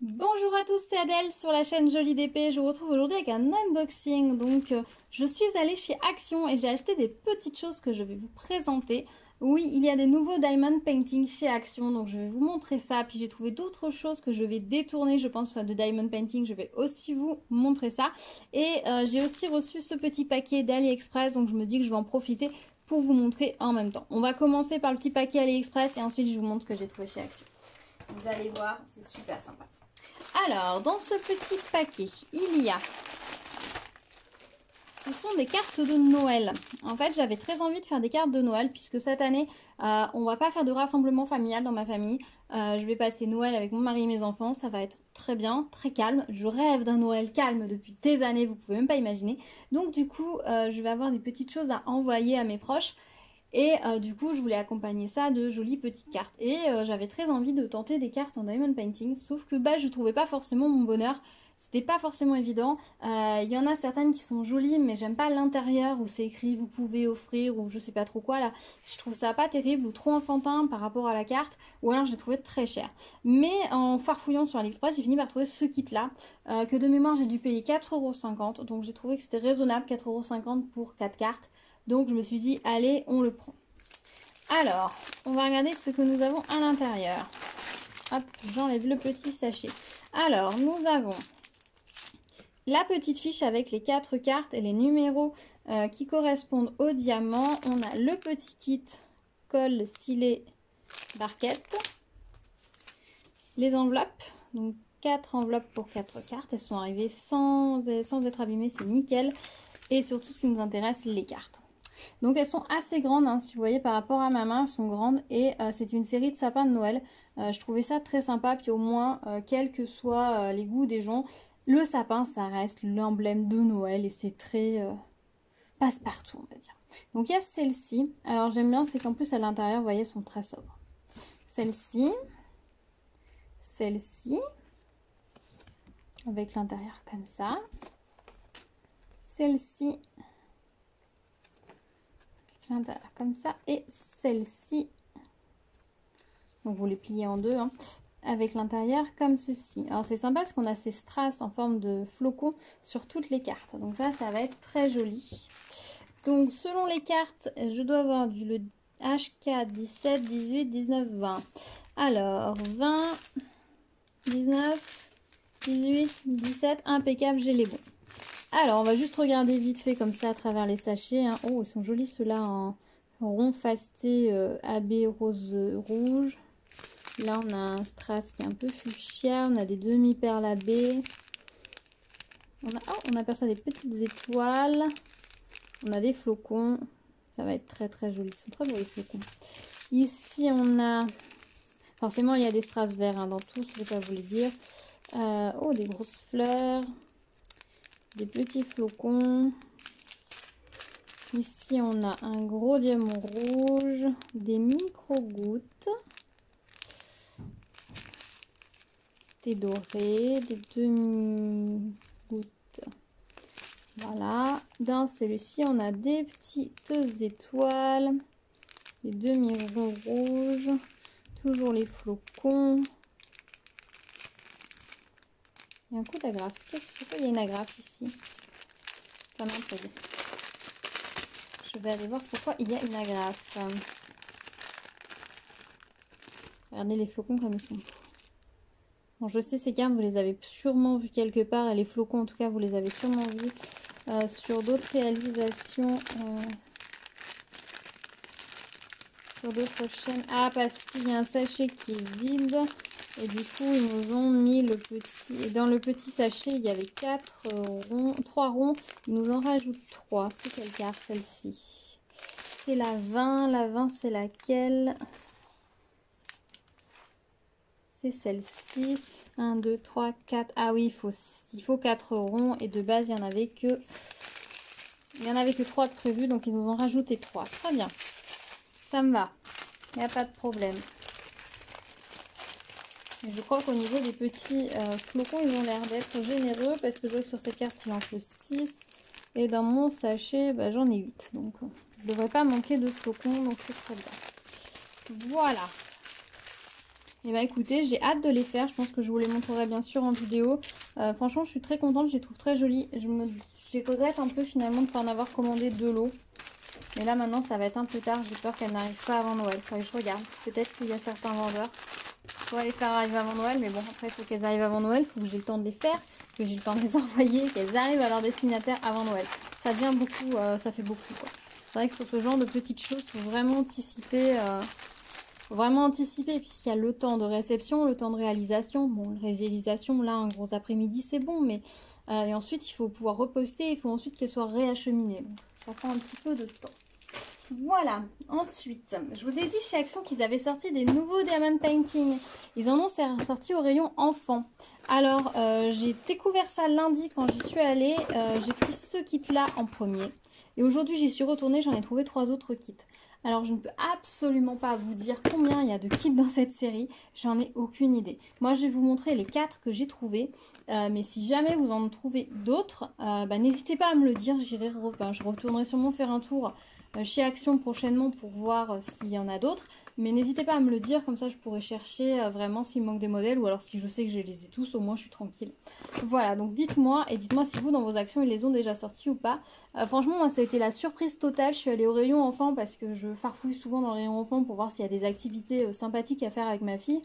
Bonjour à tous, c'est Adèle sur la chaîne Jolie d'épée. Je vous retrouve aujourd'hui avec un unboxing. Je suis allée chez Action et j'ai acheté des petites choses que je vais vous présenter. Oui, il y a des nouveaux diamond painting chez Action, donc je vais vous montrer ça. Puis j'ai trouvé d'autres choses que je vais détourner, je pense, de diamond painting. Je vais aussi vous montrer ça. Et j'ai aussi reçu ce petit paquet d'AliExpress, donc je me dis que je vais en profiter pour vous montrer en même temps. On va commencer par le petit paquet AliExpress et ensuite je vous montre ce que j'ai trouvé chez Action. Vous allez voir, c'est super sympa. Alors, dans ce petit paquet, ce sont des cartes de Noël. En fait, j'avais très envie de faire des cartes de Noël puisque cette année, on va pas faire de rassemblement familial dans ma famille. Je vais passer Noël avec mon mari et mes enfants. Ça va être très bien, très calme. Je rêve d'un Noël calme depuis des années, vous pouvez même pas imaginer. Donc du coup, je vais avoir des petites choses à envoyer à mes proches. Et du coup, je voulais accompagner ça de jolies petites cartes. Et j'avais très envie de tenter des cartes en diamond painting. Sauf que je trouvais pas forcément mon bonheur. C'était pas forcément évident. Il y en a certaines qui sont jolies, mais j'aime pas l'intérieur où c'est écrit vous pouvez offrir ou je sais pas trop quoi là. Je trouve ça pas terrible ou trop enfantin par rapport à la carte. Ou alors je l'ai trouvé très cher. Mais en farfouillant sur AliExpress, j'ai fini par trouver ce kit là. Que de mémoire, j'ai dû payer 4,50 €. Donc j'ai trouvé que c'était raisonnable, 4,50 € pour 4 cartes. Donc je me suis dit, allez, on le prend. Alors, on va regarder ce que nous avons à l'intérieur. Hop, j'enlève le petit sachet. Alors, nous avons la petite fiche avec les 4 cartes et les numéros qui correspondent au diamant. On a le petit kit, colle, stylet, barquette. Les enveloppes, donc 4 enveloppes pour 4 cartes. Elles sont arrivées sans être abîmées, c'est nickel. Et surtout, ce qui nous intéresse, les cartes. Donc elles sont assez grandes, hein, si vous voyez par rapport à ma main, elles sont grandes et c'est une série de sapins de Noël. Je trouvais ça très sympa, puis au moins, quels que soient les goûts des gens, le sapin ça reste l'emblème de Noël et c'est très passe-partout on va dire. Donc il y a celle-ci, alors j'aime bien, c'est qu'en plus à l'intérieur, vous voyez, elles sont très sobres. Celle-ci, celle-ci, avec l'intérieur comme ça, celle-ci, l'intérieur comme ça et celle-ci, donc vous les pliez en deux hein, avec l'intérieur comme ceci. Alors c'est sympa parce qu'on a ces strass en forme de flocons sur toutes les cartes, donc ça va être très joli. Donc selon les cartes, je dois avoir le HK 17, 18, 19, 20. Alors 20, 19, 18, 17, impeccable, j'ai les bons. Alors, on va juste regarder vite fait comme ça à travers les sachets. Hein. Oh, ils sont jolis ceux-là en rond fasté AB rose rouge. Là, on a un strass qui est un peu fuchsia. On a des demi-perles AB. On aperçoit des petites étoiles. On a des flocons. Ça va être très très joli. Ils sont très beaux les flocons. Ici, on a... Forcément, il y a des strass verts hein, dans tous, je ne vais pas vous les dire. Oh, des grosses fleurs. Des petits flocons. Ici, on a un gros diamant rouge, des micro-gouttes, des dorés, des demi-gouttes. Voilà. Dans celui-ci, on a des petites étoiles, des demi-ronds rouges, toujours les flocons. Il y a un coup d'agrafe. Pourquoi il y a une agrafe ici? Ça m'intrigue. Je vais aller voir pourquoi il y a une agrafe. Regardez les flocons comme ils sont. Bon, je sais ces cartes, vous les avez sûrement vues quelque part. Et les flocons, en tout cas, vous les avez sûrement vus sur d'autres réalisations. Sur d'autres chaînes. Ah, parce qu'il y a un sachet qui est vide. Et du coup, ils nous ont mis le petit... Et dans le petit sachet, il y avait 3 ronds. Ils nous en rajoutent 3. C'est quelle carte, celle-ci? C'est la 20. La 20, c'est laquelle? C'est celle-ci. 1, 2, 3, 4. Ah oui, il faut 4 ronds. Et de base, il n'y en avait que... Il n'y en avait que 3 de prévus. Donc, ils nous ont rajouté 3. Très bien. Ça me va. Il n'y a pas de problème. Je crois qu'au niveau des petits flocons, ils ont l'air d'être généreux parce que je vois que sur cette carte, il en faut 6. Et dans mon sachet, j'en ai 8. Donc, je ne devrais pas manquer de flocons. Donc, c'est très bien. Voilà. Et bah écoutez, j'ai hâte de les faire. Je pense que je vous les montrerai bien sûr en vidéo. Franchement, je suis très contente. Je les trouve très jolies. Je regrette un peu finalement de ne pas en avoir commandé de lot. Mais là maintenant, ça va être un peu tard. J'ai peur qu'elles n'arrivent pas avant Noël. Faudrait que je regarde. Peut-être qu'il y a certains vendeurs qui pourraient les faire arriver avant Noël. Mais bon, après, il faut qu'elles arrivent avant Noël. Il faut que j'ai le temps de les faire, que j'ai le temps de les envoyer, qu'elles arrivent à leur destinataire avant Noël. Ça devient beaucoup, ça fait beaucoup quoi. C'est vrai que sur ce genre de petites choses, il faut vraiment anticiper. Faut vraiment anticiper puisqu'il y a le temps de réception, le temps de réalisation. Bon, la réalisation, là, un gros après-midi, c'est bon, mais et ensuite, il faut pouvoir reposter. Il faut ensuite qu'elle soit réacheminée. Donc, ça prend un petit peu de temps. Voilà. Ensuite, je vous ai dit chez Action qu'ils avaient sorti des nouveaux Diamond Painting. Ils en ont sorti au rayon enfant. Alors, j'ai découvert ça lundi quand j'y suis allée. J'ai pris ce kit-là en premier. Et aujourd'hui, j'y suis retournée. J'en ai trouvé 3 autres kits. Alors, je ne peux absolument pas vous dire combien il y a de kits dans cette série. J'en ai aucune idée. Moi, je vais vous montrer les 4 que j'ai trouvés. Mais si jamais vous en trouvez d'autres, n'hésitez pas à me le dire. Je retournerai sûrement faire un tour chez Action prochainement pour voir s'il y en a d'autres. Mais n'hésitez pas à me le dire. Comme ça, je pourrai chercher vraiment s'il manque des modèles. Ou alors, si je sais que je les ai tous, au moins, je suis tranquille. Voilà, donc dites-moi. Et dites-moi si vous, dans vos actions, ils les ont déjà sortis ou pas. Franchement, moi, ça a été la surprise totale. Je suis allée au rayon enfant parce que je farfouille souvent dans le rayon enfant pour voir s'il y a des activités sympathiques à faire avec ma fille.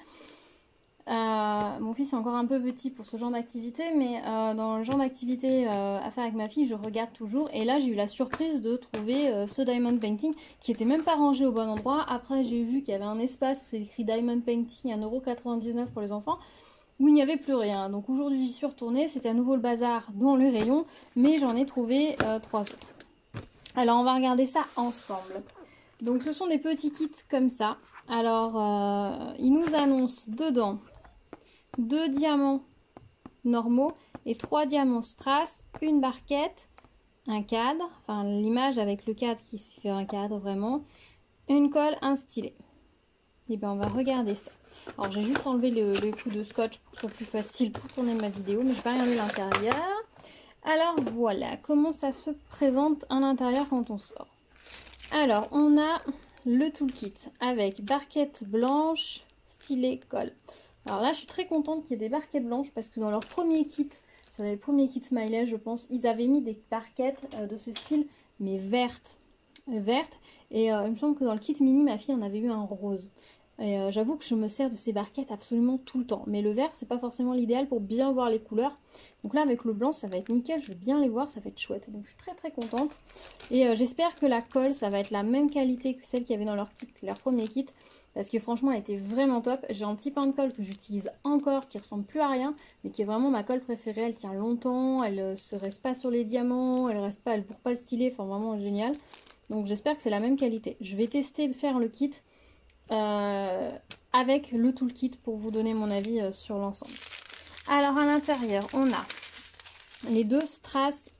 Mon fils est encore un peu petit pour ce genre d'activité, mais dans le genre d'activité à faire avec ma fille, je regarde toujours. Et là, j'ai eu la surprise de trouver ce Diamond Painting qui était même pas rangé au bon endroit. Après, j'ai vu qu'il y avait un espace où c'est écrit Diamond Painting 1,99 € pour les enfants, où il n'y avait plus rien. Donc aujourd'hui, j'y suis retournée. C'était à nouveau le bazar dans le rayon, mais j'en ai trouvé 3 autres. Alors, on va regarder ça ensemble. Donc, ce sont des petits kits comme ça. Alors, ils nous annoncent dedans 2 diamants normaux et 3 diamants strass, une barquette, un cadre, enfin l'image avec le cadre qui fait un cadre vraiment, une colle, un stylet. Et bien on va regarder ça. Alors j'ai juste enlevé le coup de scotch pour que ce soit plus facile pour tourner ma vidéo, mais je n'ai pas regardé l'intérieur. Alors voilà, comment ça se présente à l'intérieur quand on sort. Alors on a le toolkit avec barquette blanche, stylet, colle. Alors là, je suis très contente qu'il y ait des barquettes blanches parce que dans leur premier kit, c'est le premier kit Smiley, je pense, ils avaient mis des barquettes de ce style, mais vertes. Et il me semble que dans le kit mini, ma fille en avait eu un rose. Et j'avoue que je me sers de ces barquettes absolument tout le temps. Mais le vert, c'est pas forcément l'idéal pour bien voir les couleurs. Donc là, avec le blanc, ça va être nickel. Je vais bien les voir, ça va être chouette. Donc je suis très très contente. Et j'espère que la colle, ça va être la même qualité que celle qu'il y avait dans leur kit, leur premier kit. Parce que franchement, elle était vraiment top. J'ai un petit pain de colle que j'utilise encore, qui ressemble plus à rien, mais qui est vraiment ma colle préférée. Elle tient longtemps, elle se reste pas sur les diamants, elle reste pas, elle bourre pas le stylet. Enfin, vraiment génial. Donc j'espère que c'est la même qualité. Je vais tester de faire le kit avec le toolkit pour vous donner mon avis sur l'ensemble. Alors à l'intérieur, on a les 2 strass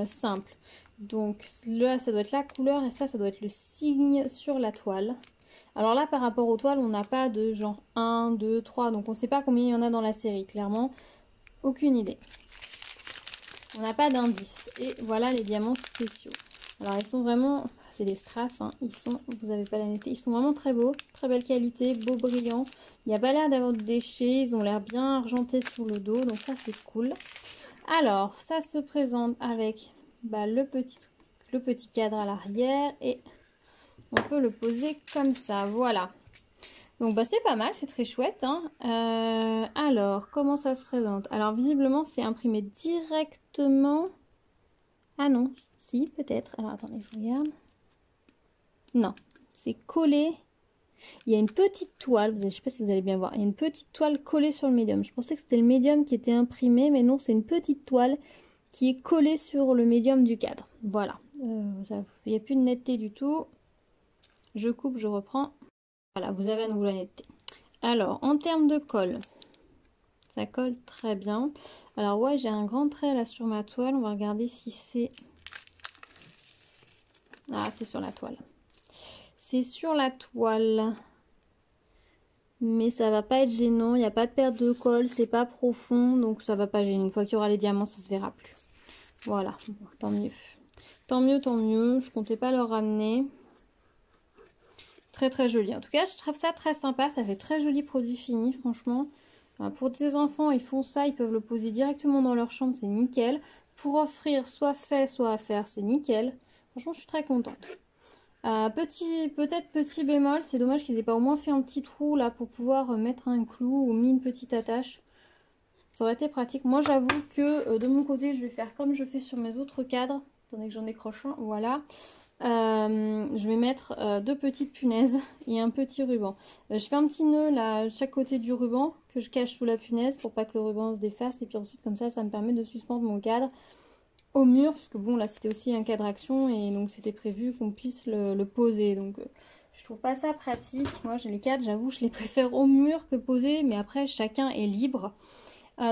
simples. Donc là, ça doit être la couleur et ça doit être le signe sur la toile. Alors là, par rapport aux toiles, on n'a pas de genre 1, 2, 3. Donc on ne sait pas combien il y en a dans la série. Clairement, aucune idée. On n'a pas d'indice. Et voilà les diamants spéciaux. Alors ils sont vraiment... C'est des strass, hein. Ils sont... Vous n'avez pas la netteté. Ils sont vraiment très beaux. Très belle qualité, beau brillant. Il n'y a pas l'air d'avoir de déchets. Ils ont l'air bien argentés sous le dos. Donc ça, c'est cool. Alors, ça se présente avec le petit cadre à l'arrière. Et... on peut le poser comme ça, voilà. Donc c'est pas mal, c'est très chouette. Hein. Alors, comment ça se présente? Alors, visiblement, c'est imprimé directement. Ah non, si, peut-être. Alors, attendez, je regarde. Non, c'est collé. Il y a une petite toile, je ne sais pas si vous allez bien voir. Il y a une petite toile collée sur le médium. Je pensais que c'était le médium qui était imprimé, mais non, c'est une petite toile qui est collée sur le médium du cadre. Voilà. Il n'y a plus de netteté du tout. Je coupe, je reprends. Voilà, vous avez à nouveau la netteté. Alors, en termes de colle, ça colle très bien. Alors, ouais, j'ai un grand trait là sur ma toile. On va regarder si c'est... Ah, c'est sur la toile. C'est sur la toile. Mais ça va pas être gênant. Il n'y a pas de perte de colle. C'est pas profond. Donc, ça va pas gêner. Une fois qu'il y aura les diamants, ça se verra plus. Voilà, bon, tant mieux. Tant mieux, tant mieux. Je comptais pas leur ramener. Très très joli. En tout cas, je trouve ça très sympa. Ça fait très joli produit fini, franchement. Pour des enfants, ils font ça, ils peuvent le poser directement dans leur chambre, c'est nickel. Pour offrir soit fait, soit à faire, c'est nickel. Franchement, je suis très contente. Peut-être petit bémol, c'est dommage qu'ils aient pas au moins fait un petit trou là pour pouvoir mettre un clou ou mis une petite attache. Ça aurait été pratique. Moi, j'avoue que de mon côté, je vais faire comme je fais sur mes autres cadres. Attendez que j'en décroche un, voilà. Je vais mettre 2 petites punaises et un petit ruban. Je fais un petit nœud là, de chaque côté du ruban que je cache sous la punaise pour pas que le ruban se défasse. Et puis ensuite, comme ça me permet de suspendre mon cadre au mur. Parce que bon, là, c'était aussi un cadre action et donc c'était prévu qu'on puisse le poser. Donc, je trouve pas ça pratique. Moi, j'ai les cadres, j'avoue, je les préfère au mur que posés. Mais après, chacun est libre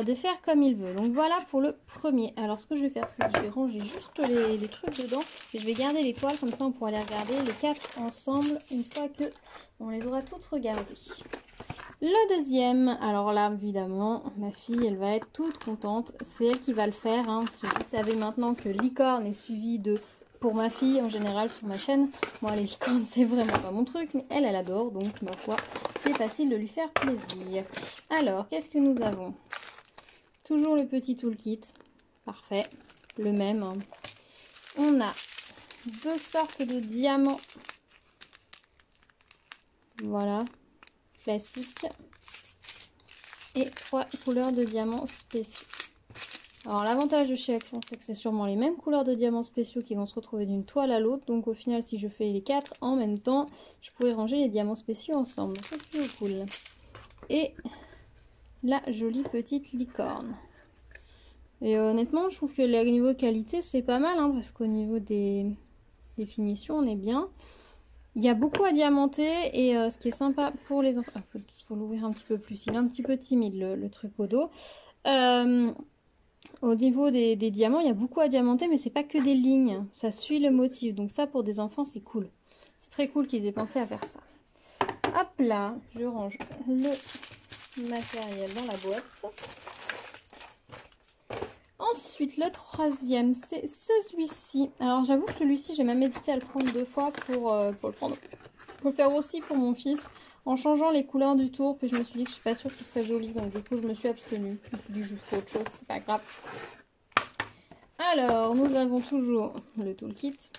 de faire comme il veut. Donc voilà pour le premier. Alors ce que je vais faire, c'est que je vais ranger juste les trucs dedans et je vais garder les toiles, comme ça on pourra les regarder les 4 ensemble une fois que on les aura toutes regardées. Le deuxième, alors là évidemment ma fille elle va être toute contente, c'est elle qui va le faire, hein, parce que vous savez maintenant que licorne est suivi de pour ma fille en général sur ma chaîne. Moi les licornes c'est vraiment pas mon truc, mais elle adore, donc ma foi c'est facile de lui faire plaisir. Alors qu'est-ce que nous avons? Toujours le petit toolkit, parfait, le même. Hein. On a 2 sortes de diamants, voilà, classiques, et 3 couleurs de diamants spéciaux. Alors l'avantage de chez Action, c'est que c'est sûrement les mêmes couleurs de diamants spéciaux qui vont se retrouver d'une toile à l'autre. Donc au final, si je fais les 4 en même temps, je pourrais ranger les diamants spéciaux ensemble. C'est plutôt cool. Et la jolie petite licorne. Et honnêtement, je trouve que le niveau de qualité, c'est pas mal, hein, parce qu'au niveau des finitions, on est bien. Il y a beaucoup à diamanter, et ce qui est sympa pour les enfants... Il faut l'ouvrir un petit peu plus, il est un petit peu timide, le truc au dos. Au niveau des diamants, il y a beaucoup à diamanter, mais c'est pas que des lignes, ça suit le motif. Donc ça, pour des enfants, c'est cool. C'est très cool qu'ils aient pensé à faire ça. Hop là, je range le matériel dans la boîte. Ensuite, le troisième, c'est celui-ci. Alors, j'avoue que celui-ci, j'ai même hésité à le prendre 2 fois pour le faire aussi pour mon fils, en changeant les couleurs du tour. Puis je me suis dit que je suis pas sûre que ce serait joli, donc du coup, je me suis abstenue. Je me suis dit, je ferai autre chose, c'est pas grave. Alors, nous avons toujours le toolkit.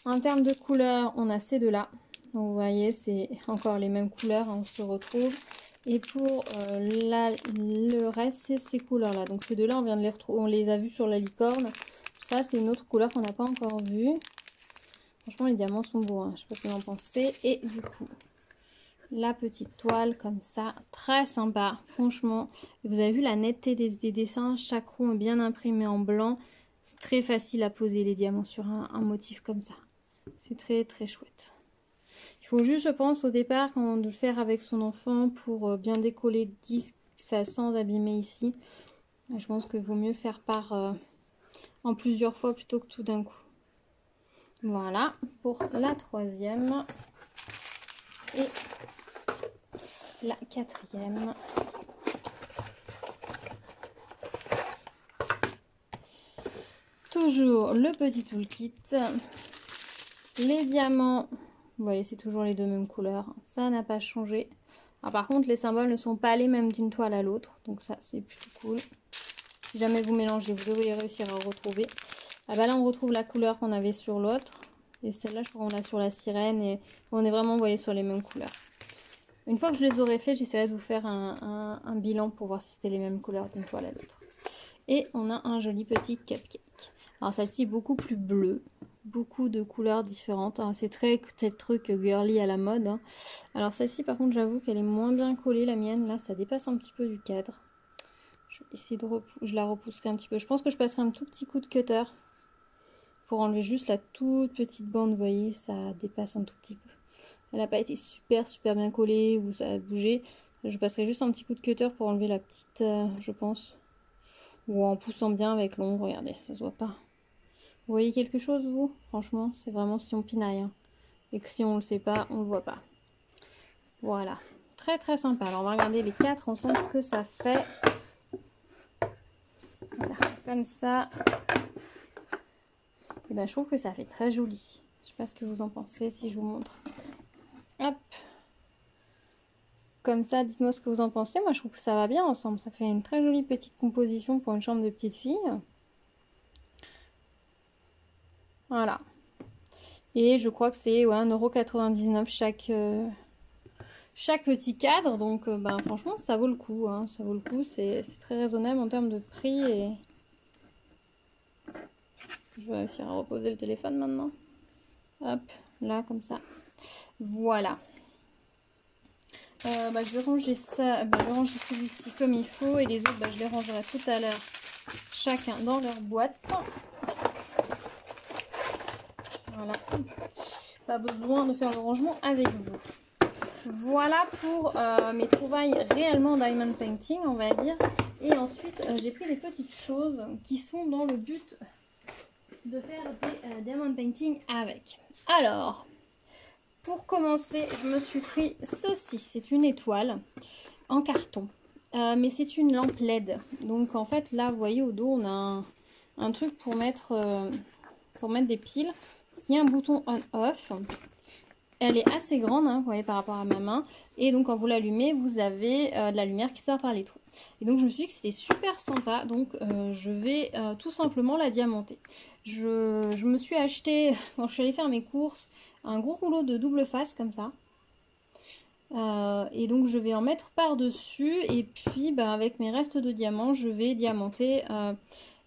En termes de couleurs, on a ces deux-là. Donc, vous voyez, c'est encore les mêmes couleurs, hein, on se retrouve. Et pour le reste, c'est ces couleurs-là. Donc ces deux-là, on vient de les retrouver, on les a vus sur la licorne. Ça, c'est une autre couleur qu'on n'a pas encore vue. Franchement, les diamants sont beaux, hein. Je sais pas ce que vous en pensez. Et du coup, la petite toile comme ça, très sympa, franchement. Et vous avez vu la netteté des dessins, chaque rond est bien imprimé en blanc. C'est très facile à poser les diamants sur un motif comme ça. C'est très très chouette. Il faut juste, je pense, au départ, quand de le faire avec son enfant pour bien décoller 10 sans abîmer ici. Je pense qu'il vaut mieux faire par en plusieurs fois plutôt que tout d'un coup. Voilà pour la troisième et la quatrième. Toujours le petit toolkit, les diamants. Vous voyez, c'est toujours les deux mêmes couleurs. Ça n'a pas changé. Alors, par contre, les symboles ne sont pas les mêmes d'une toile à l'autre. Donc ça, c'est plutôt cool. Si jamais vous mélangez, vous devriez réussir à retrouver. Ah bah là, on retrouve la couleur qu'on avait sur l'autre. Et celle-là, je crois qu'on l'a sur la sirène. Et on est vraiment, vous voyez, sur les mêmes couleurs. Une fois que je les aurai fait, j'essaierai de vous faire un bilan pour voir si c'était les mêmes couleurs d'une toile à l'autre. Et on a un joli petit cupcake. Alors celle-ci est beaucoup plus bleue. Beaucoup de couleurs différentes, hein. C'est très truc girly à la mode, hein. Alors celle-ci par contre j'avoue qu'elle est moins bien collée, la mienne là ça dépasse un petit peu du cadre. Je vais essayer je la repousserai un petit peu. Je pense que je passerai un tout petit coup de cutter pour enlever juste la toute petite bande. Vous voyez, ça dépasse un tout petit peu. Elle n'a pas été super bien collée ou ça a bougé. Je passerai juste un petit coup de cutter pour enlever la petite, je pense. Ou en poussant bien avec l'ombre, regardez, ça se voit pas. Vous voyez quelque chose, vous? Franchement, c'est vraiment si on pinaille, hein. Et que si on le sait pas, on le voit pas. Voilà. Très très sympa. Alors, on va regarder les 4 ensemble, ce que ça fait. Voilà, comme ça. Et ben, je trouve que ça fait très joli. Je sais pas ce que vous en pensez, si je vous montre comme ça. Dites-moi ce que vous en pensez. Moi, je trouve que ça va bien ensemble. Ça fait une très jolie petite composition pour une chambre de petite fille. Voilà. Et je crois que c'est ouais, 1,99 € chaque petit cadre. Donc, ben, franchement, ça vaut le coup. Hein. Ça vaut le coup. C'est très raisonnable en termes de prix. Et... Est-ce que je vais réussir à reposer le téléphone maintenant? Hop, là, comme ça. Voilà. Bah, je vais ranger ça, bah, je vais ranger celui-ci comme il faut et les autres, bah, je les rangerai tout à l'heure chacun dans leur boîte. Voilà, pas besoin de faire le rangement avec vous. Voilà pour mes trouvailles réellement diamond painting, on va dire. Et ensuite, j'ai pris des petites choses qui sont dans le but de faire des diamond painting avec. Alors, pour commencer, je me suis pris ceci. C'est une étoile en carton. Mais c'est une lampe LED. Donc en fait, là, vous voyez, au dos, on a un truc pour mettre des piles. Il y a un bouton on-off. Elle est assez grande, hein, vous voyez, par rapport à ma main. Et donc, quand vous l'allumez, vous avez de la lumière qui sort par les trous. Et donc, je me suis dit que c'était super sympa. Donc, je vais tout simplement la diamanter. Je me suis acheté, quand je suis allée faire mes courses, un gros rouleau de double face, comme ça. Et donc, je vais en mettre par-dessus. Et puis, bah, avec mes restes de diamants, je vais diamanter...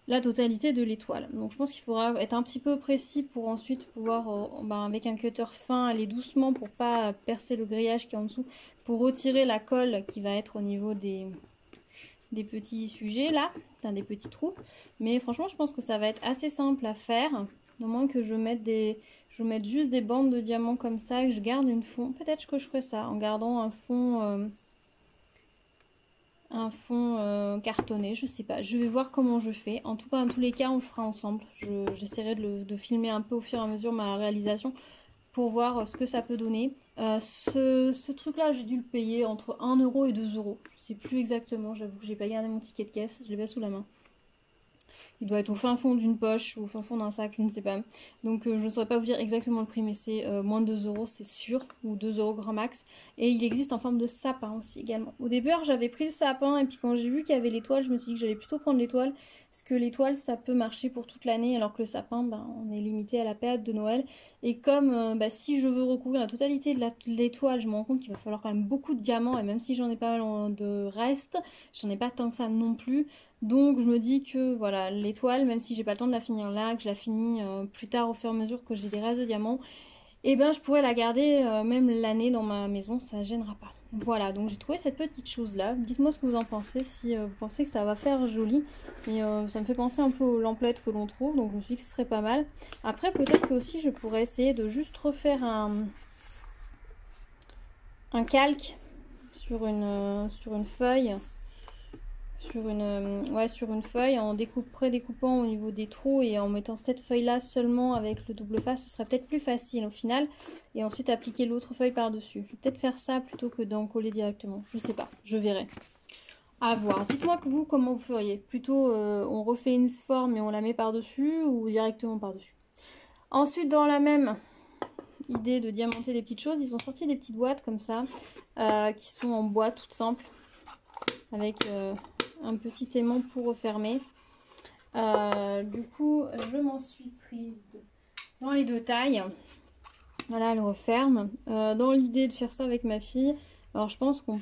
la totalité de l'étoile. Donc je pense qu'il faudra être un petit peu précis pour ensuite pouvoir, avec un cutter fin, aller doucement pour pas percer le grillage qui est en dessous, pour retirer la colle qui va être au niveau des petits sujets là, enfin, des petits trous. Mais franchement, je pense que ça va être assez simple à faire, au moins que je mette juste des bandes de diamants comme ça et que je garde une fond. Peut-être que je ferai ça en gardant un fond cartonné, je sais pas, je vais voir comment je fais. En tout cas, dans tous les cas, on le fera ensemble. J'essaierai de filmer un peu au fur et à mesure ma réalisation pour voir ce que ça peut donner. Ce truc là, j'ai dû le payer entre 1 € et 2 €. Je sais plus exactement, j'avoue que j'ai pas gardé mon ticket de caisse, je l'ai pas sous la main. Il doit être au fin fond d'une poche ou au fin fond d'un sac, je ne sais pas. Donc je ne saurais pas vous dire exactement le prix, mais c'est moins de 2 € c'est sûr, ou 2 € grand max. Et il existe en forme de sapin aussi également. Au début j'avais pris le sapin et puis quand j'ai vu qu'il y avait l'étoile, je me suis dit que j'allais plutôt prendre l'étoile. Parce que l'étoile ça peut marcher pour toute l'année alors que le sapin, on est limité à la période de Noël. Et comme si je veux recouvrir la totalité de l'étoile, je me rends compte qu'il va falloir quand même beaucoup de diamants. Et même si j'en ai pas de reste, j'en ai pas tant que ça non plus. Donc je me dis que voilà, l'étoile, même si j'ai pas le temps de la finir là, que je la finis plus tard au fur et à mesure que j'ai des restes de diamants, et ben je pourrais la garder même l'année dans ma maison, ça gênera pas. Voilà, donc j'ai trouvé cette petite chose là. Dites-moi ce que vous en pensez, si vous pensez que ça va faire joli. Et ça me fait penser un peu aux lamplettes que l'on trouve, donc je me suis dit que ce serait pas mal. Après peut-être que aussi je pourrais essayer de juste refaire un calque sur une feuille. Sur une feuille en prédécoupant au niveau des trous et en mettant cette feuille là seulement avec le double face, ce serait peut-être plus facile au final, et ensuite appliquer l'autre feuille par dessus. Je vais peut-être faire ça plutôt que d'en coller directement, je sais pas, je verrai, à voir. Dites-moi que vous, comment vous feriez, plutôt on refait une forme et on la met par dessus ou directement par dessus. Ensuite, dans la même idée de diamanter des petites choses, ils ont sorti des petites boîtes comme ça qui sont en bois toutes simples avec un petit aimant pour refermer. Du coup, je m'en suis prise dans les deux tailles. Voilà, elle referme. Dans l'idée de faire ça avec ma fille, alors je pense qu'on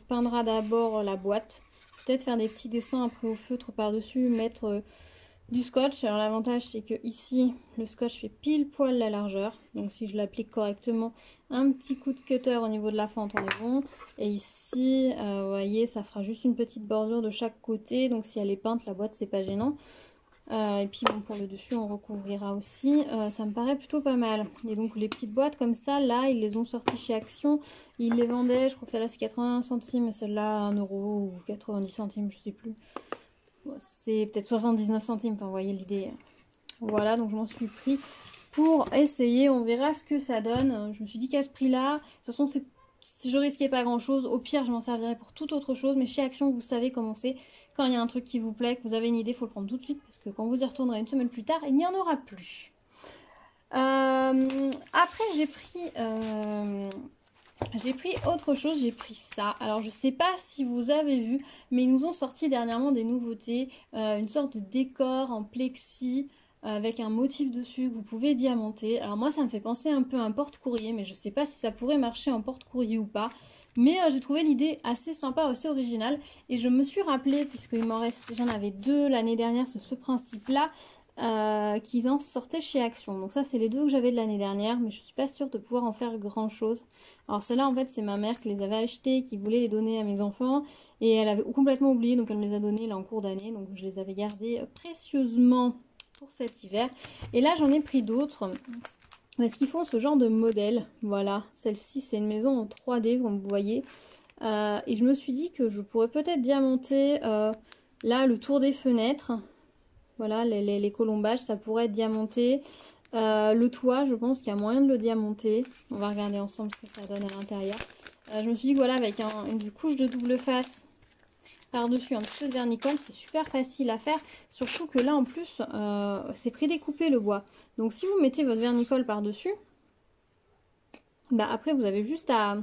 peindra d'abord la boîte. Peut-être faire des petits dessins après au feutre par-dessus, mettre du scotch. Alors l'avantage c'est que ici le scotch fait pile poil la largeur, donc si je l'applique correctement, un petit coup de cutter au niveau de la fente, on est bon. Et ici vous voyez, ça fera juste une petite bordure de chaque côté, donc si elle est peinte, la boîte c'est pas gênant. Et puis bon, pour le dessus on recouvrira aussi, ça me paraît plutôt pas mal. Et donc les petites boîtes comme ça, là ils les ont sorties chez Action, ils les vendaient, je crois que celle-là c'est 80 centimes et celle-là 1 € ou 90 centimes, je sais plus. C'est peut-être 79 centimes, enfin vous voyez l'idée. Voilà, donc je m'en suis pris pour essayer, on verra ce que ça donne. Je me suis dit qu'à ce prix là, de toute façon je risquais pas grand chose, au pire je m'en servirais pour toute autre chose, mais chez Action vous savez comment c'est, quand il y a un truc qui vous plaît, que vous avez une idée, il faut le prendre tout de suite, parce que quand vous y retournerez une semaine plus tard, il n'y en aura plus. Après j'ai pris J'ai pris autre chose, j'ai pris ça. Alors je sais pas si vous avez vu, mais ils nous ont sorti dernièrement des nouveautés, une sorte de décor en plexi avec un motif dessus que vous pouvez diamanter. Alors moi ça me fait penser un peu à un porte-courrier, mais je sais pas si ça pourrait marcher en porte-courrier ou pas. Mais j'ai trouvé l'idée assez sympa, assez originale. Et je me suis rappelé, puisqu'il m'en reste, j'en avais deux l'année dernière sur ce principe-là, qu'ils en sortaient chez Action. Donc ça c'est les deux que j'avais de l'année dernière, mais je suis pas sûre de pouvoir en faire grand chose. Alors ceux-là en fait c'est ma mère qui les avait achetés, qui voulait les donner à mes enfants, et elle avait complètement oublié, donc elle me les a donnés là en cours d'année, donc je les avais gardés précieusement pour cet hiver. Et là j'en ai pris d'autres, parce qu'ils font ce genre de modèle. Voilà, celle-ci c'est une maison en 3D comme vous voyez, et je me suis dit que je pourrais peut-être diamanter là le tour des fenêtres. Voilà, les colombages, ça pourrait être diamanté. Le toit, je pense qu'il y a moyen de le diamanter. On va regarder ensemble ce que ça donne à l'intérieur. Je me suis dit que voilà, avec une couche de double face par-dessus, un petit peu de vernicole, c'est super facile à faire. Surtout que là, en plus, c'est prédécoupé le bois. Donc si vous mettez votre vernicole par-dessus, bah après, vous avez juste à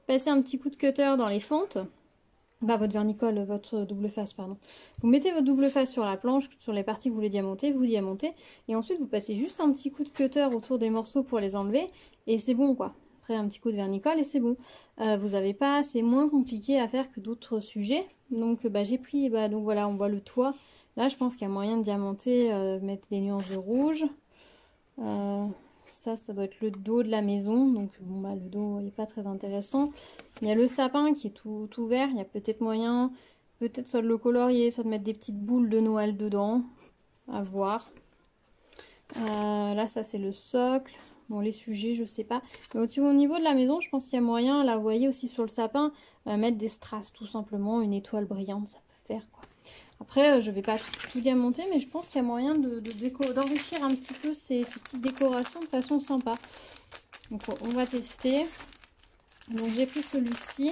passer un petit coup de cutter dans les fentes. Bah, votre vernicole, votre double face, pardon. Vous mettez votre double face sur la planche, sur les parties que vous voulez diamanter, vous diamantez. Et ensuite, vous passez juste un petit coup de cutter autour des morceaux pour les enlever. Et c'est bon, quoi. Après, un petit coup de vernicole et c'est bon. Vous n'avez pas, c'est moins compliqué à faire que d'autres sujets. Donc, bah, j'ai pris, bah, donc voilà, on voit le toit. Là, je pense qu'il y a moyen de diamanter, mettre des nuances de rouge. Ça doit être le dos de la maison. Donc, bon, bah, le dos n'est pas très intéressant. Il y a le sapin qui est tout vert. Il y a peut-être moyen, peut-être soit de le colorier, soit de mettre des petites boules de Noël dedans. À voir. Là, ça, c'est le socle. Bon, les sujets, je sais pas. Mais au niveau de la maison, je pense qu'il y a moyen, là, vous voyez aussi sur le sapin, mettre des strass, tout simplement. Une étoile brillante, ça peut faire, quoi. Après, je vais pas tout diamanter, mais je pense qu'il y a moyen d'enrichir un petit peu ces petites décorations de façon sympa. Donc, on va tester. Donc, j'ai pris celui-ci.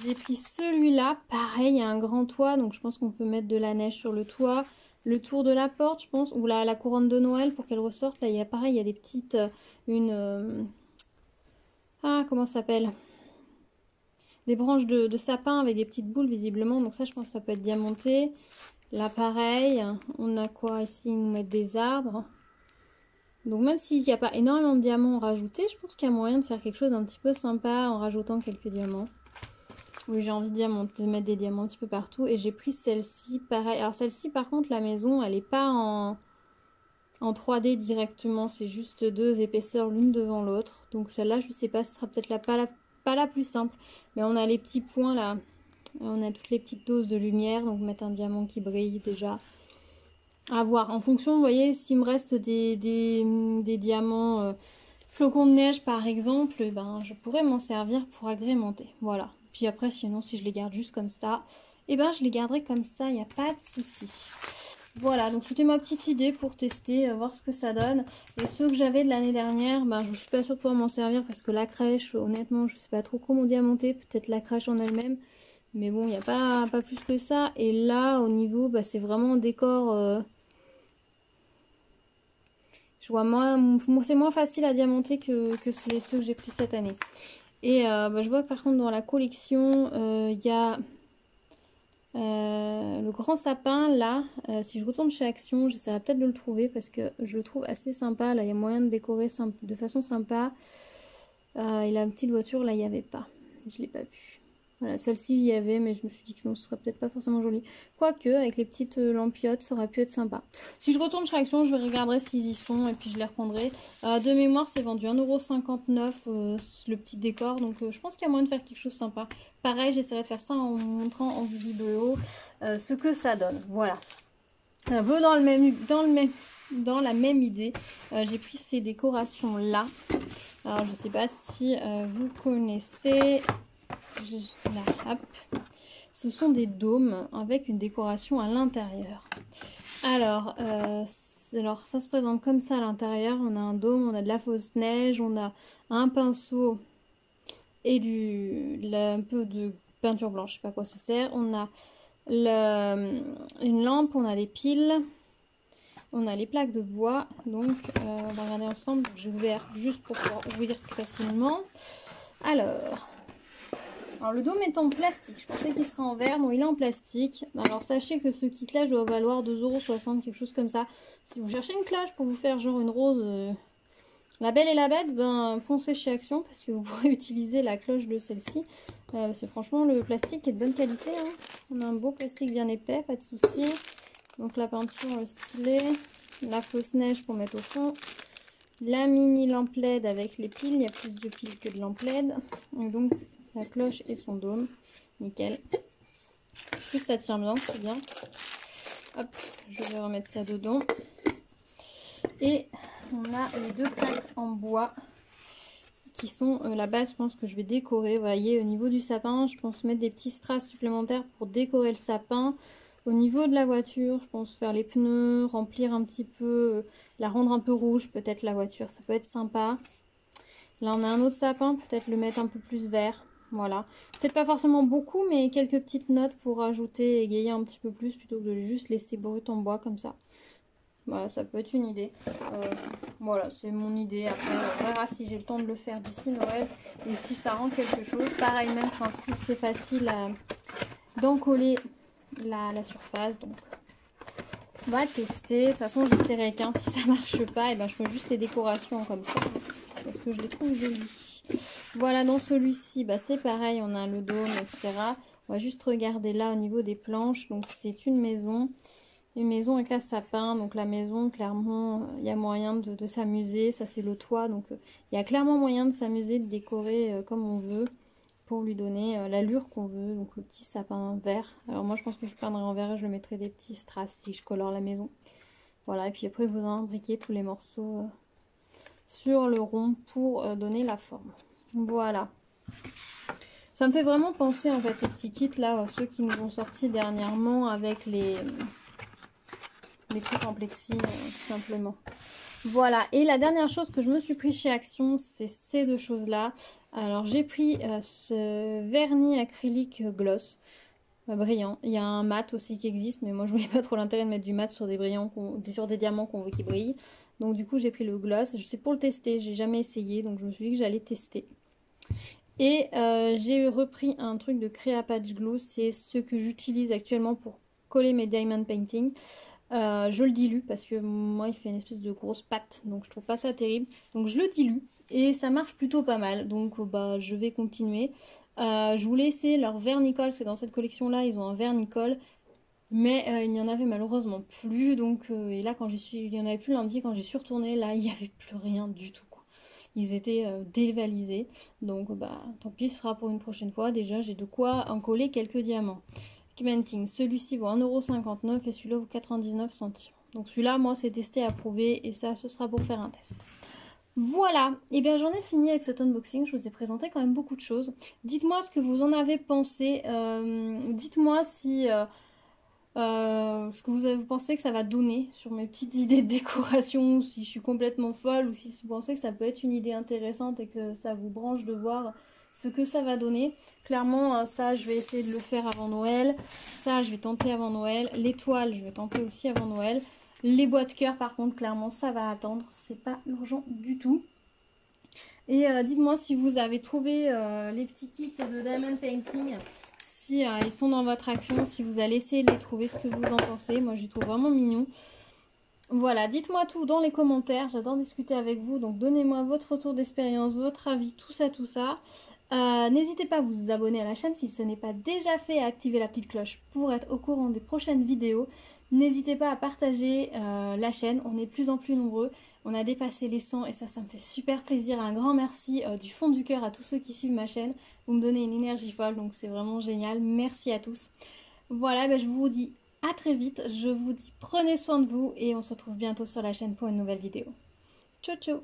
J'ai pris celui-là. Pareil, il y a un grand toit, donc je pense qu'on peut mettre de la neige sur le toit. Le tour de la porte, je pense, ou la couronne de Noël pour qu'elle ressorte. Là, il y a pareil, il y a des petites... comment ça s'appelle? Des branches de sapin avec des petites boules visiblement. Donc ça, je pense que ça peut être diamanté. Là, pareil, on a quoi ici? Ils nous mettent des arbres. Donc même s'il n'y a pas énormément de diamants rajoutés, je pense qu'il y a moyen de faire quelque chose d'un petit peu sympa en rajoutant quelques diamants. Oui, j'ai envie de mettre des diamants un petit peu partout. Et j'ai pris celle-ci, pareil. Alors celle-ci, par contre, la maison, elle n'est pas en 3D directement. C'est juste deux épaisseurs l'une devant l'autre. Donc celle-là, je ne sais pas, ce sera peut-être pas la plus simple. Mais on a les petits points là. On a toutes les petites doses de lumière. Donc mettre un diamant qui brille déjà. À voir. En fonction, vous voyez, s'il me reste des diamants flocons de neige par exemple, ben, je pourrais m'en servir pour agrémenter. Voilà. Puis après, sinon, si je les garde juste comme ça, eh ben, je les garderai comme ça, il n'y a pas de souci. Voilà, donc c'était ma petite idée pour tester, voir ce que ça donne. Et ceux que j'avais de l'année dernière, ben, je ne suis pas sûre de pouvoir m'en servir parce que la crèche, honnêtement, je ne sais pas trop comment diamanter. Peut-être la crèche en elle-même. Mais bon, il n'y a pas plus que ça. Et là, au niveau, bah, c'est vraiment un décor... je vois c'est moins facile à diamanter que ceux que j'ai pris cette année. Et bah, je vois que par contre dans la collection, il y a le grand sapin là. Si je retourne chez Action, j'essaierai peut-être de le trouver parce que je le trouve assez sympa. Là, il y a moyen de décorer de façon sympa. Et la petite voiture, là, il n'y avait pas. Je ne l'ai pas vue. Voilà, celle-ci, il y avait, mais je me suis dit que non, ce serait peut-être pas forcément joli. Quoique, avec les petites lampiottes, ça aurait pu être sympa. Si je retourne chez Action, je regarderai s'ils y sont et puis je les reprendrai. De mémoire, c'est vendu 1,59 € le petit décor. Donc, je pense qu'il y a moyen de faire quelque chose de sympa. Pareil, j'essaierai de faire ça en montrant en vidéo ce que ça donne. Voilà. Un peu dans la même idée, j'ai pris ces décorations là. Alors je sais pas si vous connaissez. Là, hop. Ce sont des dômes avec une décoration à l'intérieur. Alors ça se présente comme ça à l'intérieur. On a un dôme, on a de la fausse neige, on a un pinceau et un peu de peinture blanche. Je sais pas à quoi ça sert. On a une lampe, on a des piles, on a les plaques de bois. Donc on va regarder ensemble. J'ai ouvert juste pour pouvoir ouvrir plus facilement. Alors le dôme est en plastique, je pensais qu'il serait en verre, bon il est en plastique. Alors sachez que ce kit là doit valoir 2,60 €, quelque chose comme ça. Si vous cherchez une cloche pour vous faire genre une rose, la belle et la bête, ben foncez chez Action parce que vous pourrez utiliser la cloche de celle-ci. Parce que franchement le plastique est de bonne qualité, hein. On a un beau plastique bien épais, pas de souci. Donc la peinture, le stylet, la fausse neige pour mettre au fond. La mini lampe LED avec les piles, il y a plus de piles que de lampe LED. Et donc la cloche et son dôme, nickel. Je trouve que ça tient bien, c'est bien. Hop, je vais remettre ça dedans. Et on a les deux plaques en bois qui sont la base, je pense que je vais décorer. Vous voyez, au niveau du sapin, je pense mettre des petits strass supplémentaires pour décorer le sapin. Au niveau de la voiture, je pense faire les pneus, remplir un petit peu, la rendre un peu rouge, peut-être la voiture, ça peut être sympa. Là, on a un autre sapin, peut-être le mettre un peu plus vert. Voilà. Peut-être pas forcément beaucoup, mais quelques petites notes pour rajouter et égayer un petit peu plus plutôt que de juste laisser brut en bois comme ça. Voilà, ça peut être une idée. Voilà, c'est mon idée. Après, on verra si j'ai le temps de le faire d'ici Noël. Et si ça rend quelque chose. Pareil, même principe, c'est facile d'encoller la surface. Donc, on va tester. De toute façon, j'essaierai qu'un. Si ça marche pas, et ben, je fais juste les décorations comme ça. Parce que je les trouve jolies. Voilà, dans celui-ci, bah, c'est pareil. On a le dôme, etc. On va juste regarder là au niveau des planches. Donc, c'est une maison. Une maison avec un sapin, donc la maison, clairement, il y a moyen de s'amuser. Ça, c'est le toit, donc il y a clairement moyen de s'amuser, de décorer comme on veut pour lui donner l'allure qu'on veut. Donc le petit sapin vert. Alors moi, je pense que je peindrai en vert et je le mettrai des petits strass si je colore la maison. Voilà, et puis après, vous imbriquez tous les morceaux sur le rond pour donner la forme. Voilà. Ça me fait vraiment penser, en fait, ces petits kits là, ceux qui nous ont sortis dernièrement avec les trucs en plexi, tout simplement. Voilà, et la dernière chose que je me suis pris chez Action, c'est ces deux choses-là. Alors, j'ai pris ce vernis acrylique gloss, brillant. Il y a un mat aussi qui existe, mais moi, je voyais pas trop l'intérêt de mettre du mat sur des brillants, sur des diamants qu'on veut qui brillent. Donc, du coup, j'ai pris le gloss. Je sais pour le tester, j'ai jamais essayé, donc je me suis dit que j'allais tester. Et j'ai repris un truc de Crea Patch Glue, c'est ce que j'utilise actuellement pour coller mes diamond painting. Je le dilue parce que moi il fait une espèce de grosse pâte, donc je trouve pas ça terrible, donc je le dilue et ça marche plutôt pas mal, donc bah je vais continuer. Je voulais essayer leur vernicole parce que dans cette collection là ils ont un vernicole, mais il n'y en avait malheureusement plus, donc et là quand il y en avait plus lundi, quand j'y suis retournée, là il n'y avait plus rien du tout quoi. Ils étaient dévalisés, donc bah tant pis, ce sera pour une prochaine fois. Déjà j'ai de quoi en coller quelques diamants. Pigmenting, celui-ci vaut 1,59 € et celui-là vaut 99 centimes. Donc celui-là, moi, c'est testé, approuvé et ça, ce sera pour faire un test. Voilà, et bien j'en ai fini avec cet unboxing, je vous ai présenté quand même beaucoup de choses. Dites-moi ce que vous en avez pensé, dites-moi si ce que vous pensez que ça va donner sur mes petites idées de décoration, si je suis complètement folle ou si vous pensez que ça peut être une idée intéressante et que ça vous branche de voir ce que ça va donner. Clairement, ça, je vais essayer de le faire avant Noël. Ça, je vais tenter avant Noël. L'étoile, je vais tenter aussi avant Noël. Les boîtes cœur, par contre, clairement, ça va attendre. C'est pas urgent du tout. Et dites-moi si vous avez trouvé les petits kits de Diamond Painting. Si ils sont dans votre action, si vous allez essayer de les trouver, ce que vous en pensez. Moi, je les trouve vraiment mignons. Voilà, dites-moi tout dans les commentaires. J'adore discuter avec vous. Donc, donnez-moi votre retour d'expérience, votre avis, tout ça, tout ça. N'hésitez pas à vous abonner à la chaîne si ce n'est pas déjà fait, à activer la petite cloche pour être au courant des prochaines vidéos. N'hésitez pas à partager la chaîne, on est de plus en plus nombreux, on a dépassé les 100 et ça me fait super plaisir. Un grand merci du fond du cœur à tous ceux qui suivent ma chaîne, vous me donnez une énergie folle donc c'est vraiment génial, merci à tous. Voilà, je vous dis à très vite, je vous dis prenez soin de vous et on se retrouve bientôt sur la chaîne pour une nouvelle vidéo. Ciao ciao.